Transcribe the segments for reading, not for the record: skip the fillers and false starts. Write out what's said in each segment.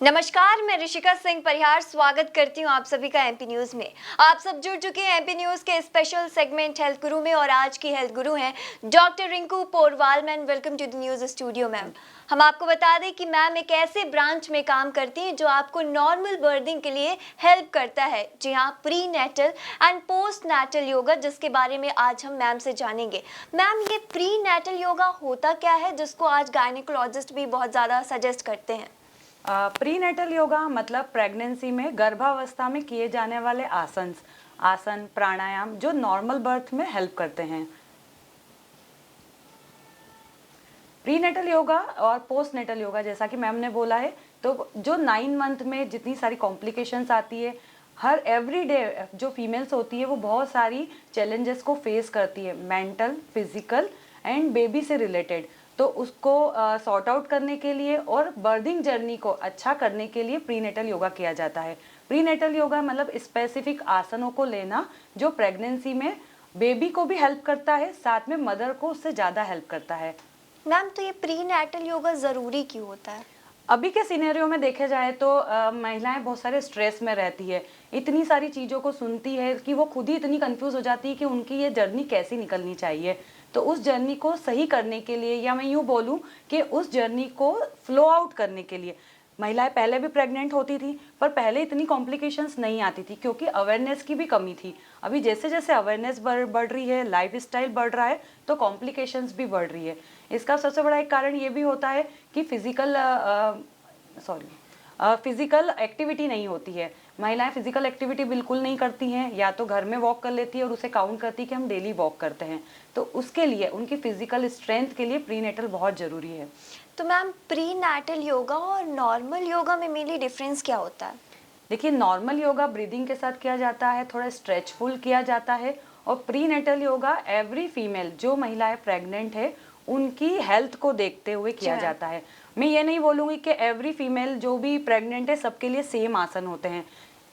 नमस्कार, मैं ऋषिका सिंह परिहार स्वागत करती हूँ आप सभी का एमपी न्यूज में। आप सब जुड़ चुके हैं एमपी न्यूज के स्पेशल सेगमेंट हेल्थ गुरु में और आज की हेल्थ गुरु हैं doctor Rinku Porwal. Ma'am, welcome to the news studio. Ma'am, हम आपको बता दें कि मैम एक ऐसे ब्रांच में काम करती हैं जो आपको नॉर्मल बर्थिंग के लिए हेल्प करता है। जी हाँ, prenatal and postnatal yoga, जिसके बारे में आज हम मैम से जानेंगे। मैम, ये प्री नेटल योगा होता क्या है जिसको आज गायनेकोलॉजिस्ट भी बहुत ज़्यादा सजेस्ट करते हैं? प्रीनेटल योगा मतलब प्रेगनेंसी में गर्भावस्था में किए जाने वाले आसन प्राणायाम जो नॉर्मल बर्थ में हेल्प करते हैं। प्रीनेटल योगा और पोस्ट नेटल योगा, जैसा कि मैम ने बोला है, तो जो 9 मंथ में जितनी सारी कॉम्प्लिकेशंस आती है, हर एवरी डे जो फीमेल्स होती है वो बहुत सारी चैलेंजेस को फेस करती है, मेंटल, फिजिकल एंड बेबी से रिलेटेड। तो उसको सॉर्ट आउट करने के लिए और बर्थिंग जर्नी को अच्छा करने के लिए प्रीनेटल योगा किया जाता है। प्रीनेटल योगा मतलब स्पेसिफिक आसनों को लेना जो प्रेगनेंसी में बेबी को भी हेल्प करता है, साथ में मदर को उससे ज़्यादा हेल्प करता है। मैम, तो ये प्री नेटल योगा ज़रूरी क्यों होता है? अभी के सिनेरियो में देखे जाए तो महिलाएं बहुत सारे स्ट्रेस में रहती है, इतनी सारी चीज़ों को सुनती है कि वो खुद ही इतनी कंफ्यूज हो जाती है कि उनकी ये जर्नी कैसी निकलनी चाहिए। तो उस जर्नी को सही करने के लिए, या मैं यूँ बोलूँ कि उस जर्नी को फ्लो आउट करने के लिए, महिलाएं पहले भी प्रेग्नेंट होती थी पर पहले इतनी कॉम्प्लिकेशंस नहीं आती थी क्योंकि अवेयरनेस की भी कमी थी। अभी जैसे जैसे अवेयरनेस बढ़ रही है, लाइफस्टाइल बढ़ रहा है, तो कॉम्प्लिकेशंस भी बढ़ रही है। इसका सबसे बड़ा एक कारण ये भी होता है कि फिजिकल एक्टिविटी नहीं होती है। महिलाएं फिजिकल एक्टिविटी बिल्कुल नहीं करती हैं, या तो घर में वॉक कर लेती है और उसे काउंट करती है कि हम डेली वॉक करते हैं। तो उसके लिए उनकी फिजिकल स्ट्रेंथ के लिए प्रीनेटल बहुत ज़रूरी है। तो मैम, प्री नेटल योगा और नॉर्मल योगा में मेनली डिफरेंस क्या होता है? देखिए, नॉर्मल योगा ब्रीदिंग के साथ किया जाता है, थोड़ा स्ट्रेचफुल किया जाता है। और प्रीनेटल योगा एवरी फीमेल जो महिलाएं प्रेग्नेंट है उनकी हेल्थ को देखते हुए किया जाता है। मैं ये नहीं बोलूँगी कि एवरी फीमेल जो भी प्रेग्नेंट है सबके लिए सेम आसन होते हैं।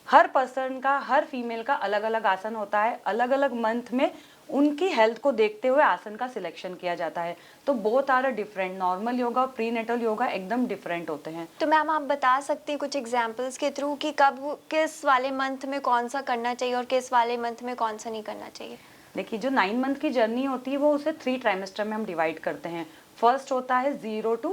हर पर्सन का, हर फीमेल का अलग अलग आसन होता है, अलग अलग मंथ में उनकी हेल्थ को देखते हुए आसन का सिलेक्शन किया जाता है। तो both are different, normal yoga और प्रीनेटल योगा एकदम डिफरेंट होते हैं। तो मैम, आप बता सकती हैं कुछ एग्जांपल्स के थ्रू कि कब किस वाले मंथ में कौन सा करना चाहिए और किस वाले मंथ में कौन सा नहीं करना चाहिए? देखिए, जो 9 मंथ की जर्नी होती है वो उसे 3 ट्राइमेस्टर में हम डिवाइड करते हैं। फर्स्ट होता है 0 to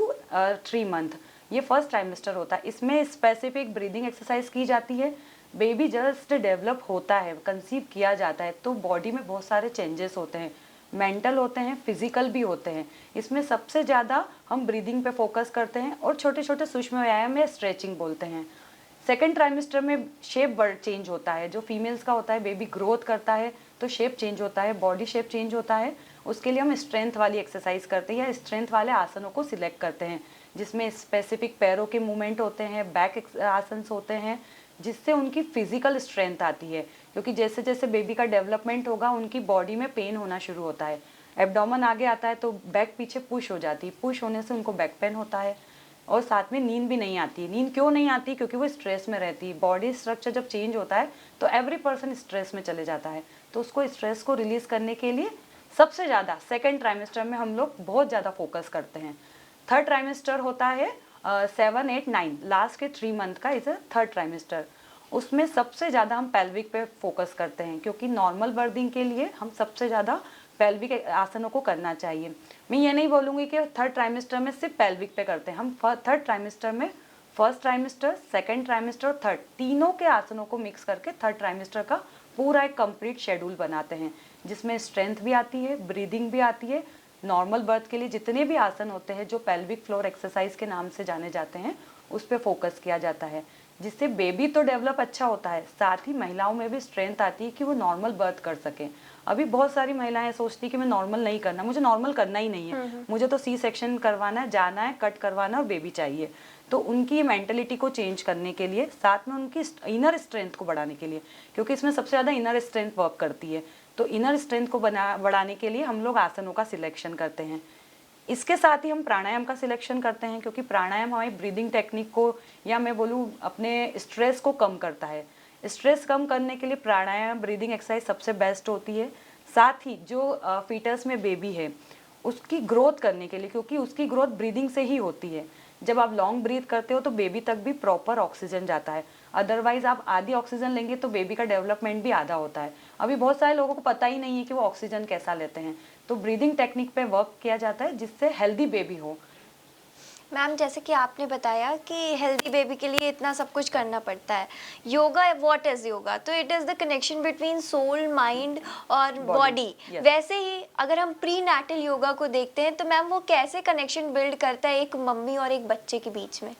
3 मंथ, ये फर्स्ट ट्राइमेस्टर होता है। इसमें स्पेसिफिक ब्रीदिंग एक्सरसाइज की जाती है। बेबी जस्ट डेवलप होता है, कंसीव किया जाता है, तो बॉडी में बहुत सारे चेंजेस होते हैं, मेंटल होते हैं, फिजिकल भी होते हैं। इसमें सबसे ज़्यादा हम ब्रीदिंग पे फोकस करते हैं और छोटे छोटे सूक्ष्म व्यायाम या स्ट्रेचिंग बोलते हैं। सेकेंड ट्राइमेस्टर में शेप चेंज होता है, जो फीमेल्स का होता है, बेबी ग्रोथ करता है तो शेप चेंज होता है, बॉडी शेप चेंज होता है। उसके लिए हम स्ट्रेंथ वाली एक्सरसाइज करते हैं या स्ट्रेंथ वाले आसनों को सिलेक्ट करते हैं, जिसमें स्पेसिफिक पैरों के मूवमेंट होते हैं, बैक आसन होते हैं, जिससे उनकी फिजिकल स्ट्रेंथ आती है। क्योंकि जैसे जैसे बेबी का डेवलपमेंट होगा उनकी बॉडी में पेन होना शुरू होता है, एब्डोमेन आगे आता है तो बैक पीछे पुश हो जाती है, पुश होने से उनको बैक पेन होता है और साथ में नींद भी नहीं आती। नींद क्यों नहीं आती? क्योंकि वो स्ट्रेस में रहती है। बॉडी स्ट्रक्चर जब चेंज होता है तो एवरी पर्सन स्ट्रेस में चले जाता है। तो उसको स्ट्रेस को रिलीज करने के लिए सबसे ज़्यादा सेकेंड ट्राइमेस्टर में हम लोग बहुत ज़्यादा फोकस करते हैं। थर्ड ट्राइमेस्टर होता है 7, 8, 9, लास्ट के 3 मंथ का इसे थर्ड ट्राइमेस्टर। उसमें सबसे ज़्यादा हम पेल्विक पे फोकस करते हैं, क्योंकि नॉर्मल बर्थिंग के लिए हम सबसे ज़्यादा पेल्विक आसनों को करना चाहिए। मैं ये नहीं बोलूँगी कि थर्ड ट्राइमेस्टर में सिर्फ पेल्विक पे करते हैं। हम थर्ड ट्राइमेस्टर में फर्स्ट ट्राइमेस्टर, सेकेंड ट्राइमेस्टर और थर्ड तीनों के आसनों को मिक्स करके थर्ड ट्राइमेस्टर का पूरा एक कंप्लीट शेड्यूल बनाते हैं, जिसमें स्ट्रेंथ भी आती है, ब्रीदिंग भी आती है। नॉर्मल बर्थ के लिए जितने भी आसन होते हैं जो पेल्विक फ्लोर एक्सरसाइज के नाम से जाने जाते हैं, उस पर फोकस किया जाता है, जिससे बेबी तो डेवलप अच्छा होता है, साथ ही महिलाओं में भी स्ट्रेंथ आती है कि वो नॉर्मल बर्थ कर सकें। अभी बहुत सारी महिलाएं सोचती कि मैं नॉर्मल नहीं करना, मुझे नॉर्मल करना ही नहीं है, मुझे तो सी सेक्शन करवाना है, जाना है, कट करवाना और बेबी चाहिए। तो उनकी मेंटलिटी को चेंज करने के लिए, साथ में उनकी इनर स्ट्रेंथ को बढ़ाने के लिए, क्योंकि इसमें सबसे ज़्यादा इनर स्ट्रेंथ वर्क करती है, तो इनर स्ट्रेंथ को बढ़ाने के लिए हम लोग आसनों का सिलेक्शन करते हैं। इसके साथ ही हम प्राणायाम का सिलेक्शन करते हैं, क्योंकि प्राणायाम हमारी ब्रीदिंग टेक्निक को, या मैं बोलूँ अपने स्ट्रेस को कम करता है। स्ट्रेस कम करने के लिए प्राणायाम, ब्रीदिंग एक्सरसाइज सबसे बेस्ट होती है। साथ ही जो फीटस में बेबी है उसकी ग्रोथ करने के लिए, क्योंकि उसकी ग्रोथ ब्रीदिंग से ही होती है, जब आप लॉन्ग ब्रीथ करते हो तो बेबी तक भी प्रॉपर ऑक्सीजन जाता है, अदरवाइज आप आधी ऑक्सीजन लेंगे तो बेबी का डेवलपमेंट भी आधा होता है। अभी बहुत सारे लोगों को पता ही नहीं है कि वो ऑक्सीजन कैसा लेते हैं, तो ब्रीदिंग टेक्निक पे वर्क किया जाता है जिससे हेल्दी बेबी हो। मैम जैसे कि आपने बताया कि हेल्दी बेबी के लिए इतना सब कुछ करना पड़ता है, योगा व्हाट इज योगा, तो it is the connection between soul mind और बॉडी। yes. वैसे ही अगर हम प्री नैटल योगा को देखते हैं तो मैम वो कैसे कनेक्शन बिल्ड करता है एक मम्मी और एक बच्चे के बीच में?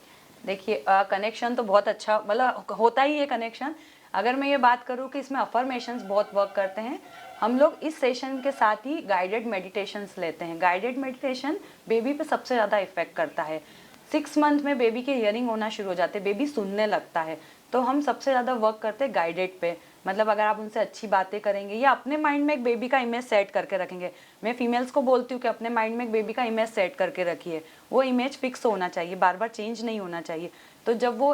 देखिए कनेक्शन तो बहुत अच्छा मतलब होता ही है कनेक्शन। अगर मैं ये बात करूँ कि इसमें अफर्मेशंस बहुत वर्क करते हैं, हम लोग इस सेशन के साथ ही गाइडेड मेडिटेशंस लेते हैं। गाइडेड मेडिटेशन बेबी पे सबसे ज़्यादा इफेक्ट करता है। 6 मंथ में बेबी के हियरिंग होना शुरू हो जाते हैं, बेबी सुनने लगता है, तो हम सबसे ज़्यादा वर्क करते हैं गाइडेड पे। मतलब अगर आप उनसे अच्छी बातें करेंगे या अपने माइंड में एक बेबी का इमेज सेट करके रखेंगे, मैं फीमेल्स को बोलती हूँ कि अपने माइंड में एक बेबी का इमेज सेट करके रखिए, वो इमेज फिक्स होना चाहिए, बार बार चेंज नहीं होना चाहिए। तो जब वो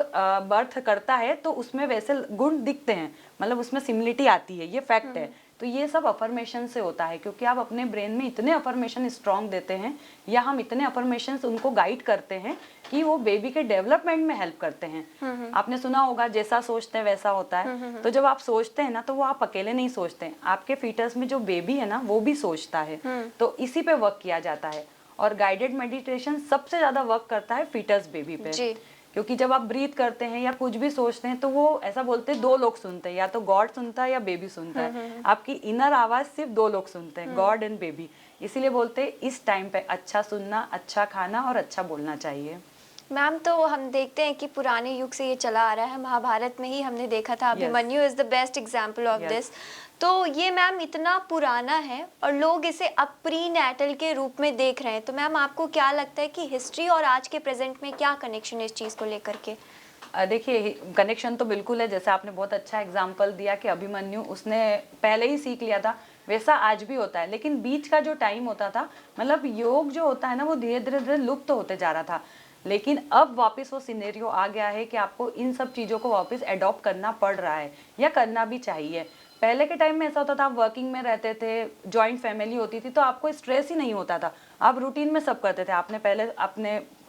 बर्थ करता है तो उसमें वैसे गुण दिखते हैं, मतलब उसमें सिमिलिटी आती है, ये फैक्ट है। तो ये सब अफर्मेशन से होता है, क्योंकि आप अपने ब्रेन में इतने अफर्मेशन स्ट्रॉन्ग देते हैं या हम इतने अफर्मेशन उनको गाइड करते हैं कि वो बेबी के डेवलपमेंट में हेल्प करते हैं। आपने सुना होगा जैसा सोचते हैं वैसा होता है। तो जब आप सोचते हैं ना तो वो आप अकेले नहीं सोचते हैं, आपके फीटस में जो बेबी है ना वो भी सोचता है। तो इसी पे वर्क किया जाता है। और गाइडेड मेडिटेशन सबसे ज्यादा वर्क करता है फीटस बेबी पे, क्योंकि जब आप ब्रीथ करते हैं या कुछ भी सोचते हैं तो वो ऐसा बोलते हैं 2 लोग सुनते हैं, या तो गॉड सुनता है या बेबी सुनता है। आपकी इनर आवाज सिर्फ 2 लोग सुनते हैं, गॉड एंड बेबी। इसीलिए बोलते हैं इस टाइम पे अच्छा सुनना, अच्छा खाना और अच्छा बोलना चाहिए। मैम तो हम देखते हैं कि पुराने युग से ये चला आ रहा है, महाभारत में ही हमने देखा था, Abhimanyu is the best example of this. तो ये मैम इतना पुराना है और लोग इसे अब प्री नैटल के रूप में देख रहे हैं, तो मैम आपको क्या लगता है कि हिस्ट्री और आज के प्रेजेंट में क्या कनेक्शन है इस चीज़ को लेकर के? देखिए कनेक्शन तो बिल्कुल है, जैसे आपने बहुत अच्छा एग्जाम्पल दिया कि अभिमन्यु उसने पहले ही सीख लिया था, वैसा आज भी होता है। लेकिन बीच का जो टाइम होता था, मतलब योग जो होता है ना वो धीरे धीरे धीरे लुप्त तो होते जा रहा था, लेकिन अब वापस वो सिनेरियो आ गया है कि आपको इन सब चीज़ों को वापस एडॉप्ट करना पड़ रहा है या करना भी चाहिए। पहले के टाइम में ऐसा होता था, आप वर्किंग में रहते थे, जॉइंट फैमिली होती थी, तो आपको स्ट्रेस ही नहीं होता था, आप रूटीन में सब करते थे। आपने पहले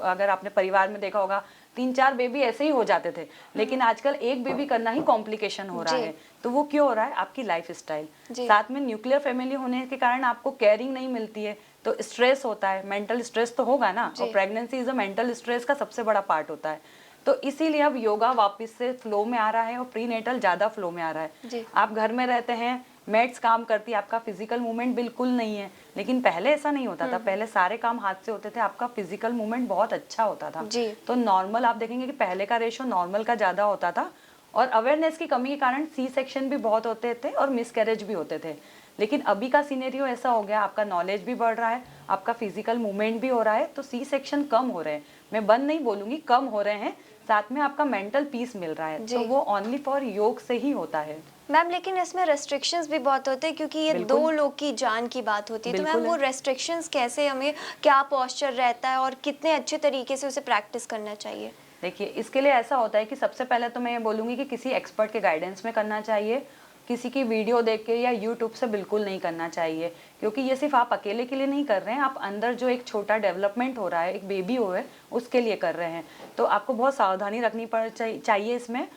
अगर आपने परिवार में देखा होगा 3-4 बेबी ऐसे ही हो जाते थे, लेकिन आजकल एक बेबी करना ही कॉम्प्लिकेशन हो रहा है। तो वो क्यों हो रहा है? आपकी लाइफ स्टाइल। साथ में न्यूक्लियर फैमिली होने के कारण आपको केयरिंग नहीं मिलती है, तो स्ट्रेस होता है, मेंटल स्ट्रेस तो होगा ना, और pregnancy is a mental stress का सबसे बड़ा पार्ट होता है। तो इसीलिए अब योगा वापस से फ्लो में आ रहा है और प्री नेटल ज्यादा फ्लो में आ रहा है। आप घर में रहते हैं, मेड्स काम करती है, आपका फिजिकल मूवमेंट बिल्कुल नहीं है, लेकिन पहले ऐसा नहीं होता था, पहले सारे काम हाथ से होते थे, आपका फिजिकल मूवमेंट बहुत अच्छा होता था। तो नॉर्मल आप देखेंगे कि पहले का रेशो नॉर्मल का ज्यादा होता था, और अवेयरनेस की कमी के कारण सी सेक्शन भी बहुत होते थे और मिसकैरेज भी होते थे। लेकिन अभी का सिनेरियो ऐसा हो गया, आपका नॉलेज भी बढ़ रहा है, आपका फिजिकल मूवमेंट भी हो रहा है, तो सी सेक्शन कम हो रहे हैं। मैं बंद नहीं बोलूंगी, कम हो रहे हैं, साथ में आपका मेंटल पीस मिल रहा है, तो वो ओनली फॉर योग से ही होता है। मैम लेकिन इसमें रेस्ट्रिक्शंस भी बहुत होते हैं, क्योंकि ये 2 लोग की जान की बात होती है, तो मैम वो रेस्ट्रिक्शंस कैसे, हमें क्या पोस्चर रहता है और कितने अच्छे तरीके से उसे प्रैक्टिस करना चाहिए? देखिए इसके लिए ऐसा होता है कि सबसे पहले तो मैं ये बोलूँगी कि किसी एक्सपर्ट के गाइडेंस में करना चाहिए, किसी की वीडियो देख के या यूट्यूब से बिल्कुल नहीं करना चाहिए, क्योंकि ये सिर्फ आप अकेले के लिए नहीं कर रहे हैं, आप अंदर जो एक छोटा डेवलपमेंट हो रहा है, एक बेबी हो है, उसके लिए कर रहे हैं। तो आपको बहुत सावधानी रखनी चाहिए इसमें।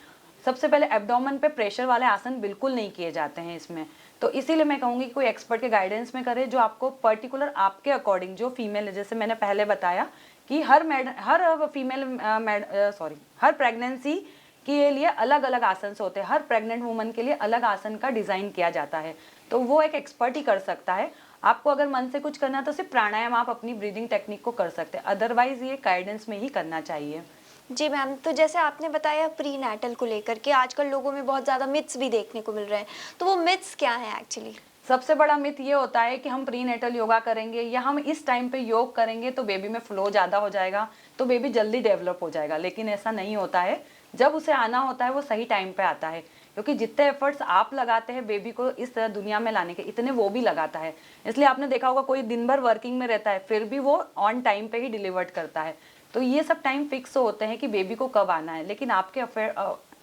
सबसे पहले एब्डोमेन पे प्रेशर वाले आसन बिल्कुल नहीं किए जाते हैं इसमें, तो इसीलिए मैं कहूँगी कोई एक्सपर्ट के गाइडेंस में करे, जो आपको पर्टिकुलर आपके अकॉर्डिंग, जो फीमेल है, जैसे मैंने पहले बताया कि हर प्रेगनेंसी के लिए अलग अलग आसन होते हैं, हर प्रेग्नेंट वुमन के लिए अलग आसन का डिजाइन किया जाता है, तो वो एक एक्सपर्ट ही कर सकता है। आपको अगर मन से कुछ करना है तो सिर्फ प्राणायाम आप अपनी ब्रीदिंग टेक्निक को कर सकते हैं, अदरवाइज ये गाइडेंस में ही करना चाहिए। जी मैम, तो जैसे आपने बताया प्री नैटल को लेकर के आजकल लोगों में बहुत ज़्यादा मिथ्स भी देखने को मिल रहे हैं, तो वो मिथ्स क्या है एक्चुअली? सबसे बड़ा मिथ ये होता है कि हम प्री नेटल योगा करेंगे या हम इस टाइम पे योग करेंगे तो बेबी में फ्लो ज़्यादा हो जाएगा, तो बेबी जल्दी डेवलप हो जाएगा, लेकिन ऐसा नहीं होता है। जब उसे आना होता है वो सही टाइम पे आता है, क्योंकि जितने एफर्ट्स आप लगाते हैं बेबी को इस तरह दुनिया में लाने के, इतने वो भी लगाता है। इसलिए आपने देखा होगा कोई दिन भर वर्किंग में रहता है फिर भी वो ऑन टाइम पे ही डिलीवर्ड करता है। तो ये सब टाइम फिक्स होते हैं कि बेबी को कब आना है, लेकिन आपके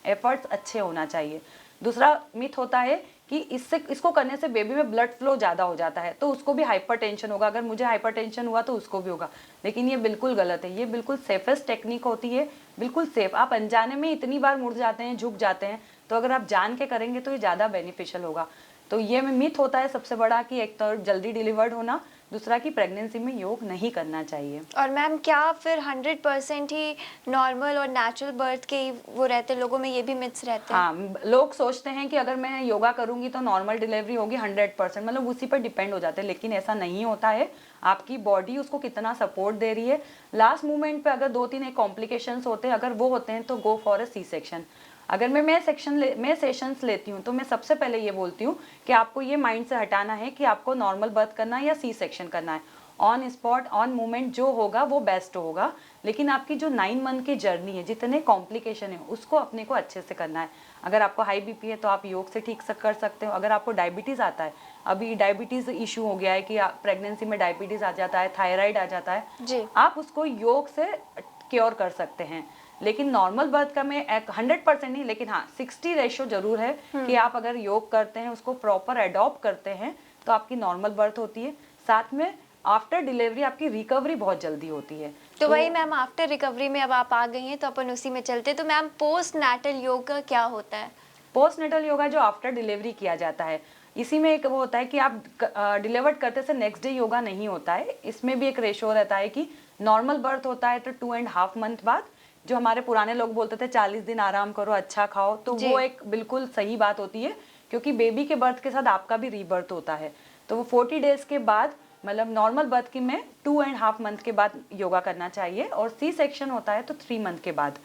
एफर्ट्स अच्छे होना चाहिए। दूसरा मिथ होता है कि इसको करने से बेबी में ब्लड फ्लो ज़्यादा हो जाता है, तो उसको भी हाइपरटेंशन होगा, अगर मुझे हाइपरटेंशन हुआ तो उसको भी होगा। लेकिन ये बिल्कुल गलत है, ये बिल्कुल सेफेस्ट टेक्निक होती है, बिल्कुल सेफ। आप अनजाने में इतनी बार मुड़ जाते हैं, झुक जाते हैं, तो अगर आप जान के करेंगे तो ये ज़्यादा बेनिफिशियल होगा। तो ये मिथ होता है सबसे बड़ा कि एक तो जल्दी डिलीवर्ड होना, दूसरा कि प्रेगनेंसी में योग नहीं करना चाहिए। और मैम क्या फिर 100% ही नॉर्मल और नेचुरल बर्थ के ही वो रहते लोगों में, ये भी मिथ्स रहते हैं? हाँ, लोग सोचते हैं कि अगर मैं योगा करूंगी तो नॉर्मल डिलीवरी होगी 100%, मतलब उसी पर डिपेंड हो जाते हैं, लेकिन ऐसा नहीं होता है। आपकी बॉडी उसको कितना सपोर्ट दे रही है। लास्ट मोमेंट पे अगर 2-3 एक कॉम्प्लिकेशंस होते हैं, अगर वो होते हैं तो go for a C section. अगर मैं सेशंस लेती हूँ तो मैं सबसे पहले ये बोलती हूँ कि आपको ये माइंड से हटाना है कि आपको नॉर्मल बर्थ करना है या सी सेक्शन करना है। ऑन स्पॉट ऑन मोमेंट जो होगा वो बेस्ट होगा, लेकिन आपकी जो 9 मंथ की जर्नी है, जितने कॉम्प्लिकेशन है, उसको अपने को अच्छे से करना है। अगर आपको हाई बीपी है तो आप योग से ठीक से कर सकते हो। अगर आपको डायबिटीज़ आता है, अभी डायबिटीज़ इशू हो गया है कि प्रेगनेंसी में डायबिटीज़ आ जाता है, थायराइड आ जाता है, जी। आप उसको योग से क्योर कर सकते हैं। लेकिन नॉर्मल बर्थ का मैं 100% नहीं, लेकिन हाँ 60 रेशो जरूर है कि आप अगर योग करते हैं, उसको प्रॉपर अडॉप्ट करते हैं, तो आपकी नॉर्मल बर्थ होती है। साथ में आफ्टर डिलीवरी आपकी रिकवरी बहुत जल्दी होती है। तो वही मैम, आफ्टर रिकवरी में अब आप आ गई हैं तो अपन उसी में चलते हैं। तो मैम पोस्ट नेटल योगा क्या होता है? पोस्ट नेटल योगा जो आफ्टर डिलीवरी किया जाता है, इसी में एक वो होता है कि आप डिलीवर्ड करते से नेक्स्ट डे योगा नहीं होता है। इसमें भी एक रेशो रहता है कि नॉर्मल बर्थ होता है तो 2.5 मंथ बाद, जो हमारे पुराने लोग बोलते थे 40 दिन आराम करो, अच्छा खाओ, तो वो एक बिल्कुल सही बात होती है, क्योंकि बेबी के बर्थ के साथ आपका भी रीबर्थ होता है। तो वो 40 डेज के बाद, मतलब नॉर्मल बर्थ की में 2.5 मंथ के बाद योगा करना चाहिए, और सी सेक्शन होता है तो 3 मंथ के बाद।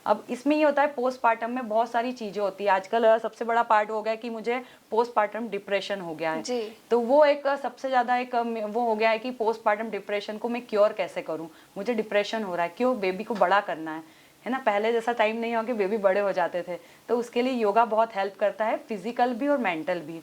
अब इसमें ये होता है, पोस्टपार्टम में बहुत सारी चीज़ें होती है। आजकल सबसे बड़ा पार्ट हो गया कि मुझे पोस्टपार्टम डिप्रेशन हो गया है जी। तो वो एक सबसे ज़्यादा एक वो हो गया है कि पोस्टपार्टम डिप्रेशन को मैं क्योर कैसे करूं। मुझे डिप्रेशन हो रहा है, क्यों, बेबी को बड़ा करना है ना। पहले जैसा टाइम नहीं हो कि बेबी बड़े हो जाते थे, तो उसके लिए योगा बहुत हेल्प करता है, फिजिकल भी और मेंटल भी।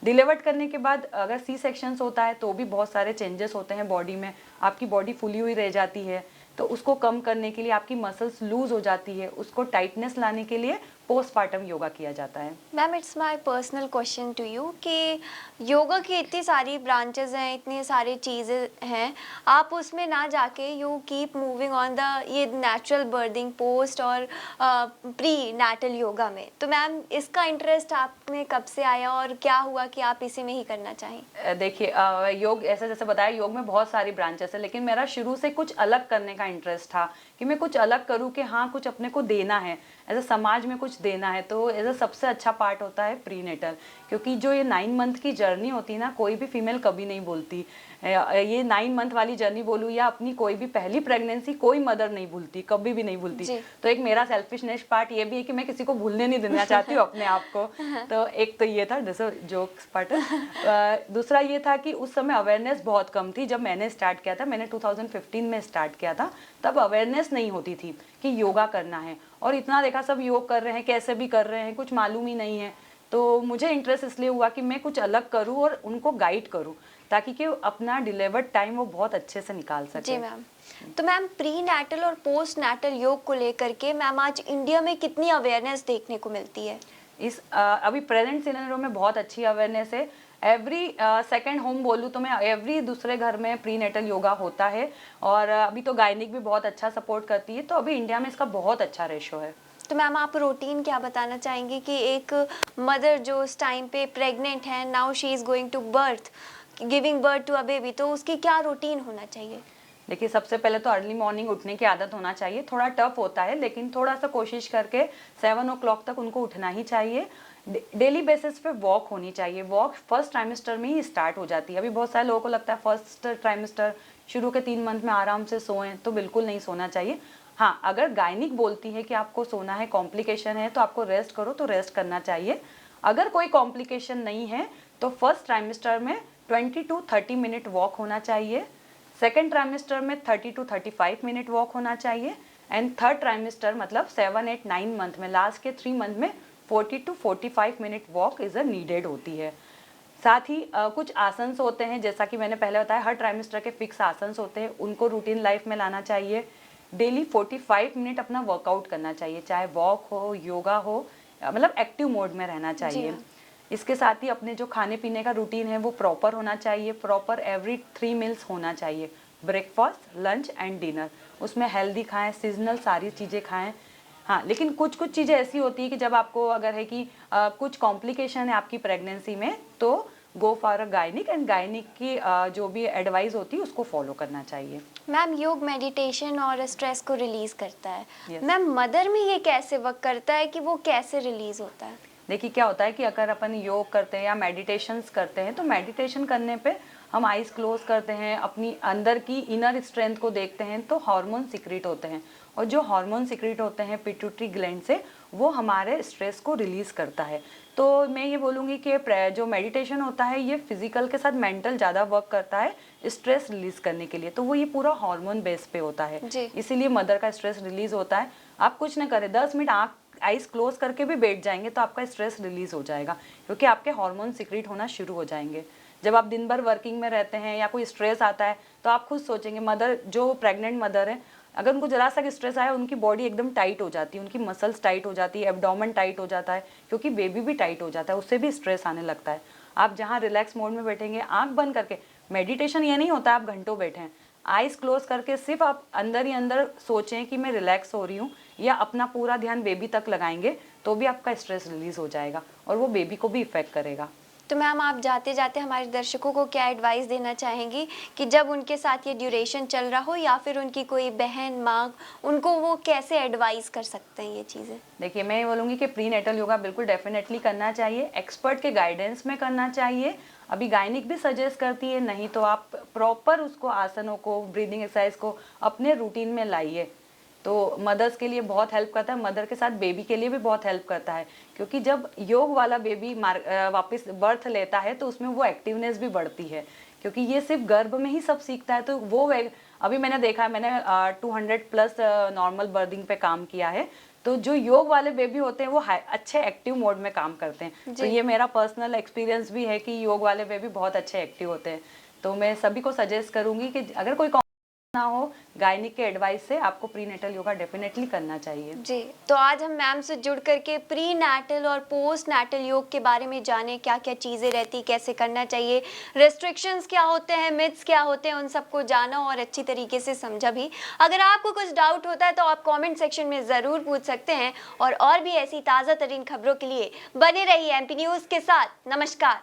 डिलीवर्ड करने के बाद अगर सी सेक्शंस होता है तो भी बहुत सारे चेंजेस होते हैं बॉडी में। आपकी बॉडी फुली हुई रह जाती है, तो उसको कम करने के लिए आपकी मसल्स लूज हो जाती है, उसको टाइटनेस लाने के लिए पोस्टपार्टम योगा किया जाता है। Ma'am it's my personal question to you कि योगा की इतनी सारी ब्रांचेस हैं, इतनी सारी चीज़ें हैं, आप उसमें ना जाके you keep moving on the ये नेचुरल बर्थिंग पोस्ट और प्री नेटल योगा में। तो मैम इसका इंटरेस्ट आप में कब से आया और क्या हुआ कि आप इसी में ही करना चाहें? देखिए, योग ऐसे जैसे बताया, योग में बहुत सारी ब्रांचेस है, लेकिन मेरा शुरू से कुछ अलग करने का इंटरेस्ट था कि मैं कुछ अलग करूं, कि हाँ कुछ अपने को देना है, ऐसे समाज में कुछ देना है। तो ऐसा सबसे अच्छा पार्ट होता है प्रीनेटल, क्योंकि जो ये 9 मंथ की जर्नी होती है ना, कोई भी फीमेल कभी नहीं बोलती। ये 9 मंथ वाली जर्नी बोलूँ या अपनी कोई भी पहली प्रेगनेंसी, कोई मदर नहीं भूलती, कभी भी नहीं भूलती। तो एक मेरा सेल्फिशनेस पार्ट ये भी है कि मैं किसी को भूलने नहीं देना चाहती हूँ अपने आप को। तो एक तो ये था जैसे जोक्स पार्ट। दूसरा ये था कि उस समय अवेयरनेस बहुत कम थी जब मैंने स्टार्ट किया था। मैंने 2015 में स्टार्ट किया था, तब अवेयरनेस नहीं होती थी कि योगा करना है, और इतना देखा सब योग कर रहे हैं, कैसे भी कर रहे हैं, कुछ मालूम ही नहीं है। तो मुझे इंटरेस्ट इसलिए हुआ कि मैं कुछ अलग करूं और उनको गाइड करूं, ताकि कि अपना डिलीवर्ड टाइम वो बहुत अच्छे से निकाल सके। जी मैम। तो मैम प्री नेटल और पोस्ट नेटल योग को लेकर के मैम आज इंडिया में कितनी अवेयरनेस देखने को मिलती है? अभी प्रेजेंट सिनेरियो में बहुत अच्छी अवेयरनेस है। एवरी सेकंड होम बोलूँ तो मैं एवरी दूसरे घर में प्री नेटल योगा होता है, और अभी तो गायनिक भी बहुत अच्छा सपोर्ट करती है। तो अभी इंडिया में इसका बहुत अच्छा रेशो है। तो मैम आप रूटीन क्या बताना चाहेंगी कि एक मदर जो उस टाइम पे प्रेग्नेंट है, now she is going to birth, giving birth to a baby, तो उसकी क्या रूटीन होना चाहिए? देखिए, सबसे पहले तो अर्ली मॉर्निंग उठने की आदत होना चाहिए। थोड़ा टफ होता है, लेकिन थोड़ा सा कोशिश करके 7 o'clock तक उनको उठना ही चाहिए। डेली बेसिस पे वॉक होनी चाहिए। वॉक फर्स्ट ट्राइमेस्टर में ही स्टार्ट हो जाती है। अभी बहुत सारे लोगों को लगता है फर्स्ट ट्राइमेस्टर शुरू के 3 मंथ में आराम से सोएं, तो बिल्कुल नहीं सोना चाहिए। हाँ, अगर गायनिक बोलती है कि आपको सोना है, कॉम्प्लिकेशन है, तो आपको रेस्ट करो, तो रेस्ट करना चाहिए। अगर कोई कॉम्प्लिकेशन नहीं है तो फर्स्ट ट्राइमेस्टर में 20 to 30 मिनट वॉक होना चाहिए। सेकेंड ट्राइमेस्टर में 30 to 35 मिनट वॉक होना चाहिए, एंड थर्ड ट्राइमेस्टर मतलब 7, 8, 9 मंथ में, लास्ट के 3 मंथ में 40 to 45 minute walk is a needed होती है। साथ ही कुछ आसन्स होते हैं, जैसा कि मैंने पहले बताया, हर ट्राइमेस्टर के फिक्स आसन्स होते हैं, उनको रूटीन लाइफ में लाना चाहिए। डेली 45 मिनट अपना वर्कआउट करना चाहिए, चाहे वॉक हो, योगा हो, मतलब एक्टिव मोड में रहना चाहिए। इसके साथ ही अपने जो खाने पीने का रूटीन है वो प्रॉपर होना चाहिए, प्रॉपर एवरी 3 मील्स होना चाहिए, ब्रेकफास्ट, लंच एंड डिनर। उसमें हेल्दी खाएं, सीजनल सारी चीज़ें खाएं। हाँ, लेकिन कुछ कुछ चीज़ें ऐसी होती है कि जब आपको अगर है कि कुछ कॉम्प्लिकेशन है आपकी प्रेगनेंसी में, तो go for a gynaec, and gynaec की जो भी एडवाइस होती है उसको फॉलो करना चाहिए। मैम, योग मेडिटेशन और स्ट्रेस को रिलीज करता है। Yes. मैम, मदर में ये कैसे वर्क करता है कि वो कैसे रिलीज होता है? देखिए क्या होता है कि अगर अपन योग करते हैं या मेडिटेशंस करते हैं, तो मेडिटेशन करने पे हम आइज क्लोज करते हैं, अपनी अंदर की इनर स्ट्रेंथ को देखते हैं, तो हार्मोन सिक्रीट होते हैं, और जो हार्मोन सिक्रीट होते हैं पिट्यूटरी ग्लैंड से, वो हमारे स्ट्रेस को रिलीज करता है। तो मैं ये बोलूँगी कि जो मेडिटेशन होता है ये फिजिकल के साथ मेंटल ज़्यादा वर्क करता है स्ट्रेस रिलीज करने के लिए, तो वो ये पूरा हार्मोन बेस पे होता है, इसीलिए मदर का स्ट्रेस रिलीज होता है। आप कुछ ना करें, 10 मिनट आइज क्लोज करके भी बैठ जाएंगे तो आपका स्ट्रेस रिलीज हो जाएगा, क्योंकि आपके हार्मोन सिक्रीट होना शुरू हो जाएंगे। जब आप दिन भर वर्किंग में रहते हैं या कोई स्ट्रेस आता है, तो आप खुद सोचेंगे, मदर जो प्रेग्नेंट मदर है, अगर उनको जरा सा स्ट्रेस आया, उनकी बॉडी एकदम टाइट हो जाती है, उनकी मसल्स टाइट हो जाती है, एब्डोमेन टाइट हो जाता है, क्योंकि बेबी भी टाइट हो जाता है, उससे भी स्ट्रेस आने लगता है। आप जहाँ रिलैक्स मोड में बैठेंगे, आंख बंद करके, मेडिटेशन ये नहीं होता आप घंटों बैठें, आइज क्लोज करके सिर्फ आप अंदर ही अंदर सोचें कि मैं रिलैक्स हो रही हूँ, या अपना पूरा ध्यान बेबी तक लगाएंगे, तो भी आपका स्ट्रेस रिलीज हो जाएगा और वो बेबी को भी इफेक्ट करेगा। तो मैम, आप जाते जाते हमारे दर्शकों को क्या एडवाइस देना चाहेंगी कि जब उनके साथ ये ड्यूरेशन चल रहा हो, या फिर उनकी कोई बहन, माँ, उनको वो कैसे एडवाइस कर सकते हैं ये चीज़ें? देखिए, मैं ये बोलूँगी कि प्री नेटल योगा बिल्कुल डेफिनेटली करना चाहिए, एक्सपर्ट के गाइडेंस में करना चाहिए। अभी गायनिक भी सजेस्ट करती है, नहीं तो आप प्रॉपर उसको आसनों को, ब्रीदिंग एक्सरसाइज को अपने रूटीन में लाइए, तो मदर्स के लिए बहुत हेल्प करता है, मदर के साथ बेबी के लिए भी बहुत हेल्प करता है, क्योंकि जब योग वाला बेबी वापस बर्थ लेता है तो उसमें वो एक्टिवनेस भी बढ़ती है, क्योंकि ये सिर्फ गर्भ में ही सब सीखता है। तो वो अभी मैंने देखा है, मैंने 200+ नॉर्मल बर्थिंग पे काम किया है, तो जो योग वाले बेबी होते हैं वो अच्छे एक्टिव मोड में काम करते हैं। तो ये मेरा पर्सनल एक्सपीरियंस भी है कि योग वाले बेबी बहुत अच्छे एक्टिव होते हैं। तो मैं सभी को सजेस्ट करूंगी कि अगर कोई ना हो, गायनिक के एडवाइस से आपको प्री नेटल योगा डेफिनेटली करना चाहिए। जी, तो आज हम मैम से जुड़ करके प्री नेटल और पोस्ट नेटल योग के बारे में जाने, क्या क्या चीज़ें रहती, कैसे करना चाहिए, रेस्ट्रिक्शंस क्या होते हैं, मिथ्स क्या होते हैं, उन सबको जाना और अच्छी तरीके से समझा भी। अगर आपको कुछ डाउट होता है तो आप कमेंट सेक्शन में ज़रूर पूछ सकते हैं, और भी ऐसी ताज़ा तरीन खबरों के लिए बने रहिए एमपी न्यूज़ के साथ। नमस्कार।